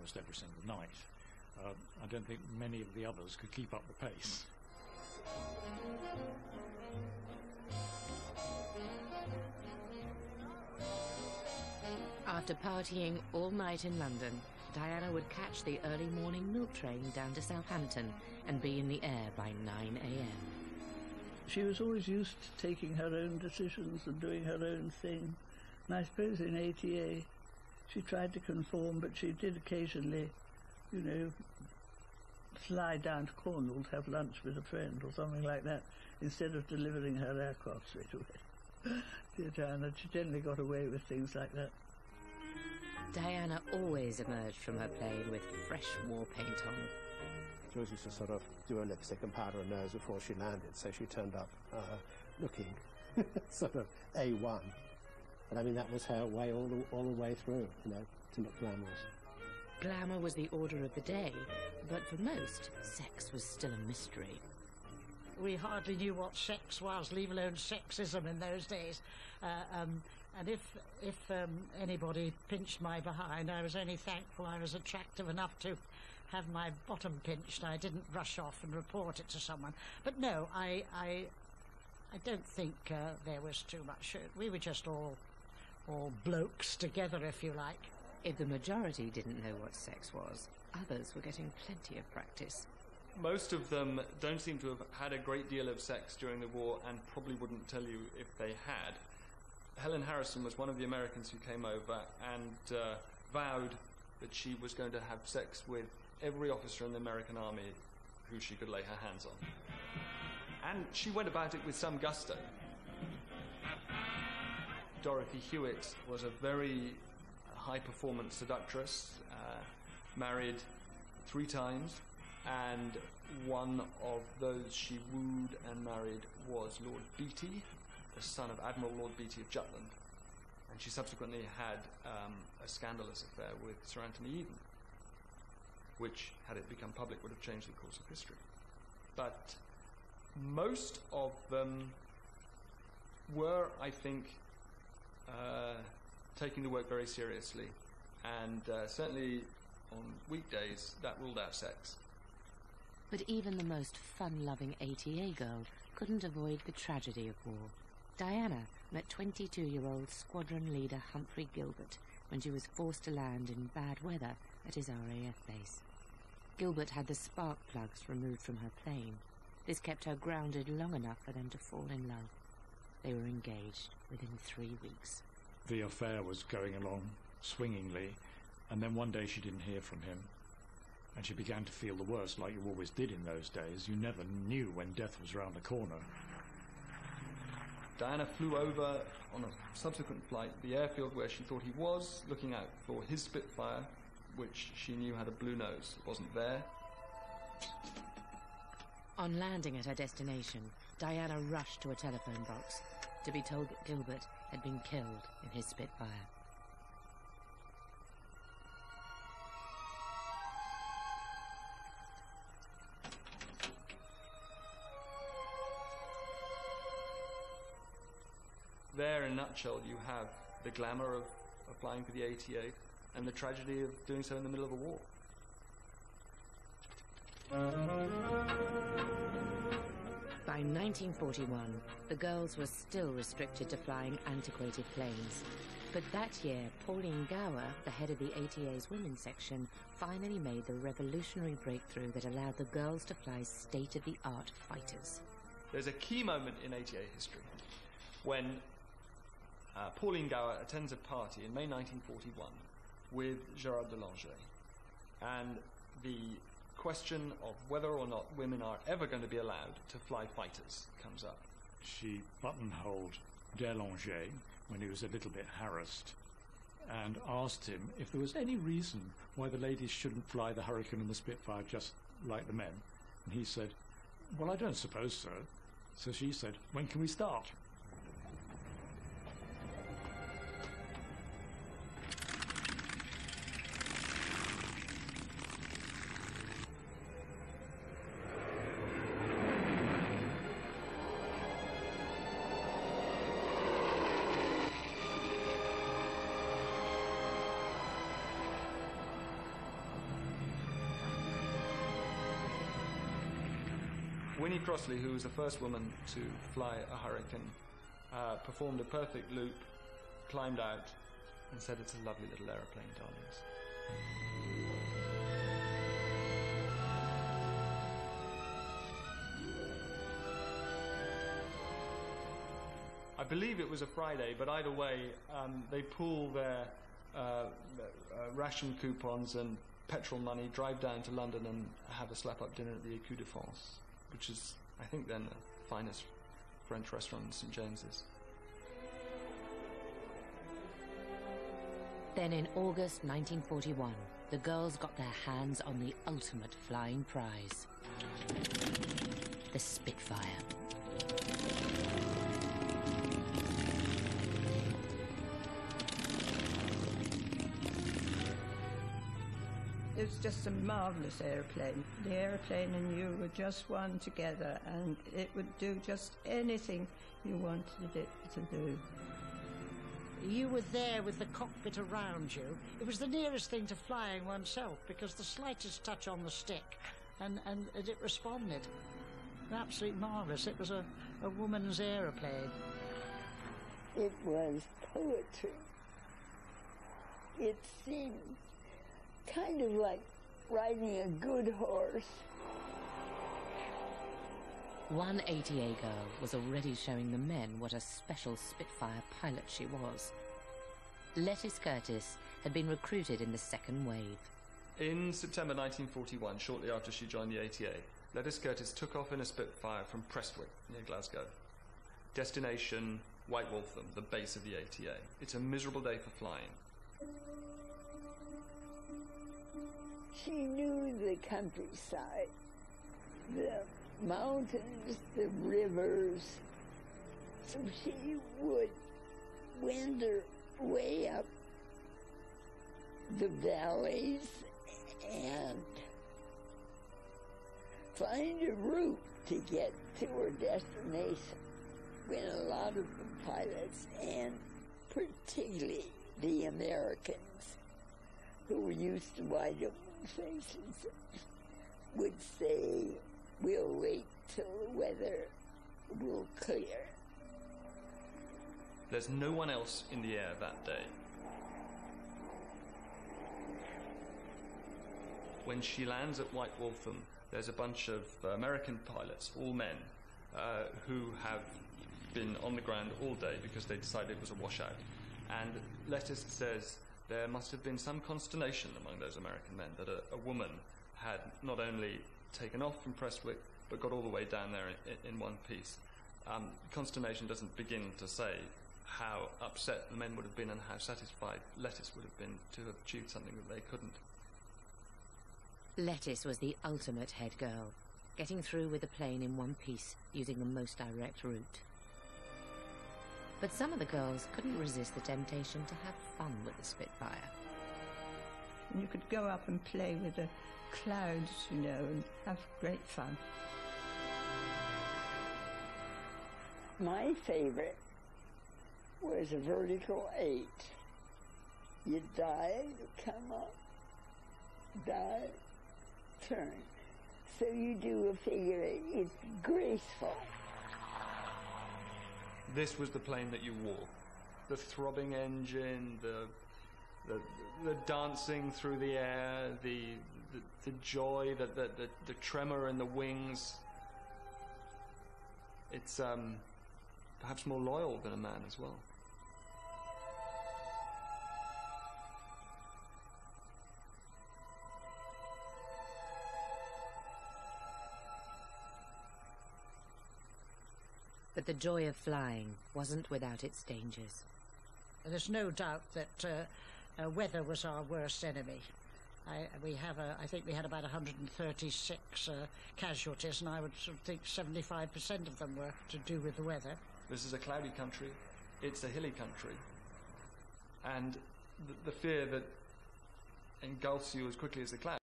almost every single night. I don't think many of the others could keep up the pace. After partying all night in London, Diana would catch the early morning milk train down to Southampton and be in the air by 9 a.m. She was always used to taking her own decisions and doing her own thing. And I suppose in ATA she tried to conform, but she did occasionally, you know, fly down to Cornwall to have lunch with a friend or something like that, instead of delivering her aircraft straight away. Dear Diana, she generally got away with things like that. Diana always emerged from her plane with fresh war paint on. She always used to sort of do her lipstick and powder her nose before she landed, so she turned up looking sort of A1. And I mean, that was her way all the way through, you know, to look glamorous. Glamour was the order of the day, but for most, sex was still a mystery. We hardly knew what sex was, leave alone sexism in those days. And if anybody pinched my behind, I was only thankful I was attractive enough to have my bottom pinched. I didn't rush off and report it to someone. But no, I don't think there was too much. We were just all blokes together, if you like. If the majority didn't know what sex was, others were getting plenty of practice. Most of them don't seem to have had a great deal of sex during the war and probably wouldn't tell you if they had. Helen Harrison was one of the Americans who came over and vowed that she was going to have sex with every officer in the American army who she could lay her hands on. And she went about it with some gusto. Dorothy Hewitt was a very high-performance seductress, married 3 times, and one of those she wooed and married was Lord Beatty, the son of Admiral Lord Beatty of Jutland. And she subsequently had a scandalous affair with Sir Anthony Eden, which, had it become public, would have changed the course of history. But most of them were, I think, taking the work very seriously, and certainly on weekdays that ruled out sex. But even the most fun-loving ATA girl couldn't avoid the tragedy of war. Diana met 22-year-old squadron leader Humphrey Gilbert when she was forced to land in bad weather at his RAF base. Gilbert had the spark plugs removed from her plane. This kept her grounded long enough for them to fall in love. They were engaged within 3 weeks. The affair was going along swingingly, and then one day she didn't hear from him, and she began to feel the worst, like you always did in those days. You never knew when death was round the corner. Diana flew over on a subsequent flight the airfield where she thought he was, looking out for his Spitfire, which she knew had a blue nose. It wasn't there. On landing at her destination, Diana rushed to a telephone box to be told that Gilbert had been killed in his Spitfire. There, in a nutshell, you have the glamour of applying for the ATA and the tragedy of doing so in the middle of a war. By 1941, the girls were still restricted to flying antiquated planes. But that year, Pauline Gower, the head of the ATA's women's section, finally made the revolutionary breakthrough that allowed the girls to fly state-of-the-art fighters. There's a key moment in ATA history when Pauline Gower attends a party in May 1941 with Gerard Delanger, and the question of whether or not women are ever going to be allowed to fly fighters comes up. She buttonholed Delanger when he was a little bit harassed and asked him if there was any reason why the ladies shouldn't fly the Hurricane and the Spitfire just like the men. And he said, "Well, I don't suppose so." So she said, "When can we start?" Winnie Crossley, who was the first woman to fly a Hurricane, performed a perfect loop, climbed out, and said, "It's a lovely little aeroplane, darlings." I believe it was a Friday, but either way, they pool their ration coupons and petrol money, drive down to London and have a slap-up dinner at the Écu de France, which is, I think, then the finest French restaurant in St James's. Then in August 1941, the girls got their hands on the ultimate flying prize. The Spitfire. It was just a marvellous aeroplane. The aeroplane and you were just one together, and it would do just anything you wanted it to do. You were there with the cockpit around you. It was the nearest thing to flying oneself, because the slightest touch on the stick and it responded. Absolutely marvellous. It was a woman's aeroplane. It was poetry. It seemed kind of like riding a good horse. One ATA girl was already showing the men what a special Spitfire pilot she was. Lettice Curtis had been recruited in the second wave. In September 1941, shortly after she joined the ATA, Lettice Curtis took off in a Spitfire from Prestwick, near Glasgow. Destination, White Waltham, the base of the ATA. It's a miserable day for flying. She knew the countryside, the mountains, the rivers, so she would wander way up the valleys and find a route to get to her destination, when a lot of the pilots, and particularly the Americans, who were used to wide open faces, would say, "We'll wait till the weather will clear." There's no one else in the air that day. When she lands at White Waltham, there's a bunch of American pilots, all men, who have been on the ground all day because they decided it was a washout. And Lettice says there must have been some consternation among those American men that a woman had not only taken off from Prestwick, but got all the way down there in one piece. Consternation doesn't begin to say how upset the men would have been and how satisfied Lettice would have been to have achieved something that they couldn't. Lettice was the ultimate head girl, getting through with the plane in one piece using the most direct route. But some of the girls couldn't resist the temptation to have fun with the Spitfire. And you could go up and play with the clouds, you know, and have great fun. My favorite was a vertical 8. You dive, come up, dive, turn. So you do a figure 8. It's graceful. This was the plane that you wore. The throbbing engine, the dancing through the air, the joy, the tremor in the wings. It's perhaps more loyal than a man as well. But the joy of flying wasn't without its dangers. There's no doubt that weather was our worst enemy. I think we had about 136 casualties, and I would sort of think 75% of them were to do with the weather. This is a cloudy country. It's a hilly country. And the fear that engulfs you as quickly as the clouds